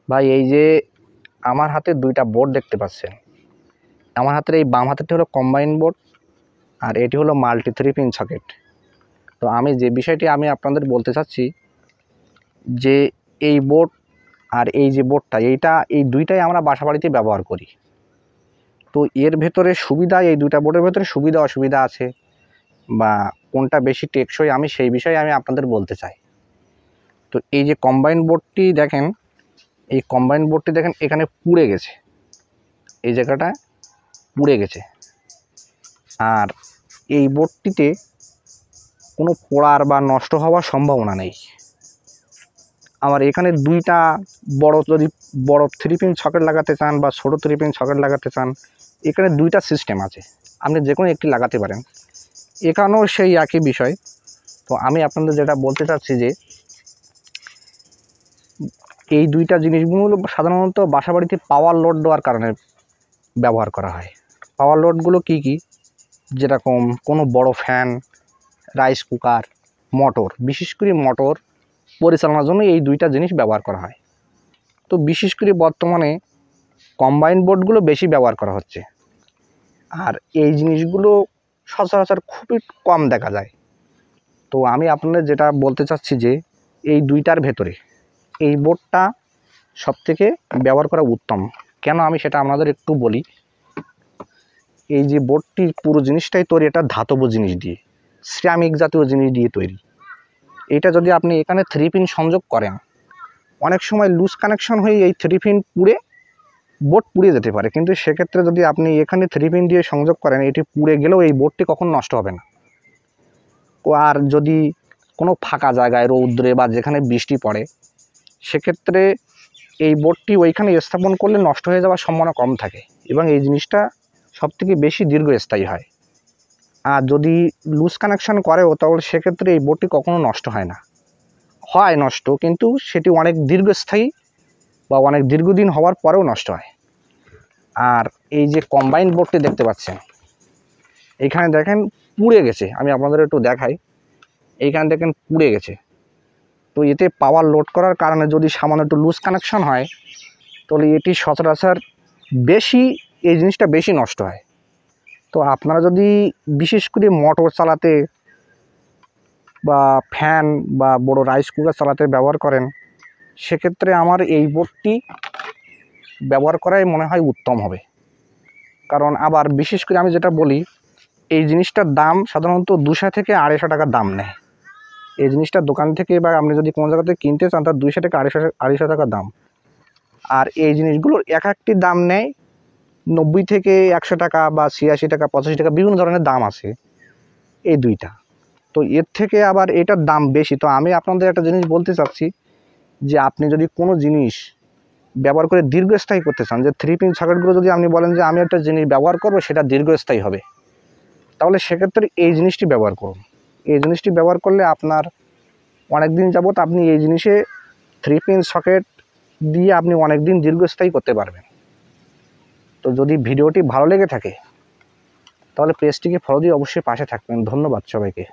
ভাই এই যে আমার হাতে দুইটা বোর্ড দেখতে পাচ্ছেন। আমার হাতের এই বাম হাতেরটি হলো কম্বাইন বোর্ড আর এটি হলো মাল্টি 3 পিন সকেট। তো আমি যে বিষয়টি আমি আপনাদের বলতে চাচ্ছি যে এই বোর্ড আর এই যে বোর্ডটা এই দুইটাই আমরা বাসাবাড়িতে ব্যবহার করি। তো এর ভেতরে সুবিধা, এই দুইটা বোর্ডের ভেতরে সুবিধা অসুবিধা আছে, বা কোনটা বেশি টেকসই আমি সেই বিষয়ে আমি আপনাদের বলতে চাই। তো এই যে কম্বাইন বোর্ডটি দেখেন, এই কম্বাইন বোর্ডটি দেখেন এখানে পুড়ে গেছে, এই জায়গাটা পুড়ে গেছে। আর এই বোর্ডটিতে কোনো পোড়ার বা নষ্ট হওয়ার সম্ভাবনা নেই। আবার এখানে দুইটা যদি বড় 3 পিন সকেট লাগাতে চান বা ছোট 3 পিন সকেট লাগাতে চান, এখানে দুইটা সিস্টেম আছে, আপনি যে কোনো একটি লাগাতে পারেন। এখানেও সেই একই বিষয়। তো আমি আপনাদের যেটা বলতে চাচ্ছি যে এই দুইটা জিনিসগুলো সাধারণত বাসাবাড়িতে পাওয়ার লোড দেওয়ার কারণে ব্যবহার করা হয়। পাওয়ার লোডগুলো কি কি? যেরকম কোনো বড় ফ্যান, রাইস কুকার, মোটর, বিশেষ করে মোটর পরিচালনার জন্য এই দুইটা জিনিস ব্যবহার করা হয়। তো বিশেষ করে বর্তমানে কম্বাইন বোর্ডগুলো বেশি ব্যবহার করা হচ্ছে, আর এই জিনিসগুলো সচরাচর খুবই কম দেখা যায়। তো আমি আপনাদের যেটা বলতে চাচ্ছি যে এই দুইটার ভেতরে এই বোর্ডটা সবথেকে ব্যবহার করা উত্তম। কেন আমি সেটা আপনাদের একটু বলি। এই যে বোর্ডটি পুরো জিনিসটাই তৈরি এটা ধাতব জিনিস দিয়ে, সিরামিক জাতীয় জিনিস দিয়ে তৈরি। এটা যদি আপনি এখানে 3 পিন সংযোগ করেন, অনেক সময় লুজ কানেকশন হয়ে এই 3 পিন পুড়ে বোর্ড পুড়ে যেতে পারে। কিন্তু সেক্ষেত্রে যদি আপনি এখানে 3 পিন দিয়ে সংযোগ করেন, এটি পুড়ে গেলেও এই বোর্ডটি কখনো নষ্ট হবে না। আর যদি কোনো ফাঁকা জায়গায় রৌদ্রে বা যেখানে বৃষ্টি পড়ে, সেক্ষেত্রে এই বোর্ডটি ওইখানে স্থাপন করলে নষ্ট হয়ে যাওয়ার সম্ভাবনা কম থাকে এবং এই জিনিসটা সবথেকে বেশি দীর্ঘস্থায়ী হয়। আর যদি লুজ কানেকশন করেও, তাহলে সেক্ষেত্রে এই বোর্ডটি কখনো নষ্ট হয় না, হয় নষ্ট, কিন্তু সেটি অনেক দীর্ঘস্থায়ী বা অনেক দীর্ঘদিন হওয়ার পরেও নষ্ট হয়। আর এই যে কম্বাইন বোর্ডটি দেখতে পাচ্ছেন, এইখানে দেখেন পুড়ে গেছে, আমি আপনাদের একটু দেখাই। এইখানে দেখেন পুড়ে গেছে। তো এতে পাওয়ার লোড করার কারণে যদি সামান্য একটু লুজ কানেকশন হয়, তাহলে এটি সচরাচর বেশি, এই জিনিসটা বেশি নষ্ট হয়। তো আপনারা যদি বিশেষ করে মোটর চালাতে বা ফ্যান বা বড় রাইস কুকার চালাতে ব্যবহার করেন, সেক্ষেত্রে আমার এই বোর্ডটি ব্যবহার করাই মনে হয় উত্তম হবে। কারণ আবার বিশেষ করে আমি যেটা বলি, এই জিনিসটার দাম সাধারণত 200 থেকে 250 টাকা দাম নেয়। এই জিনিসটা দোকান থেকে বা আপনি যদি কোনো জায়গাতে কিনতে চান, তার 200 থেকে 250 টাকা দাম। আর এই জিনিসগুলোর এক একটি দাম নেয় 90 থেকে 100 টাকা বা 86 টাকা, 85 টাকা, বিভিন্ন ধরনের দাম আছে এই দুইটা। তো এর থেকে আবার এটার দাম বেশি। তো আমি আপনাদের একটা জিনিস বলতে চাচ্ছি যে আপনি যদি কোনো জিনিস ব্যবহার করে দীর্ঘস্থায়ী করতে চান, যে 3 পিন সকেটগুলো যদি আপনি বলেন যে আমি একটা জিনিস ব্যবহার করবো সেটা দীর্ঘস্থায়ী হবে, তাহলে সেক্ষেত্রে এই জিনিসটি ব্যবহার করুন। এই জিনিসটি ব্যবহার করলে আপনার অনেক দিন যাবত আপনি এই জিনিসে 3 পিন সকেট দিয়ে আপনি অনেক দিন দীর্ঘস্থায়ী করতে পারবেন। তো যদি ভিডিওটি ভালো লেগে থাকে, তাহলে পেজটিকে ফলো দিয়ে অবশ্যই পাশে থাকবেন। ধন্যবাদ সবাইকে।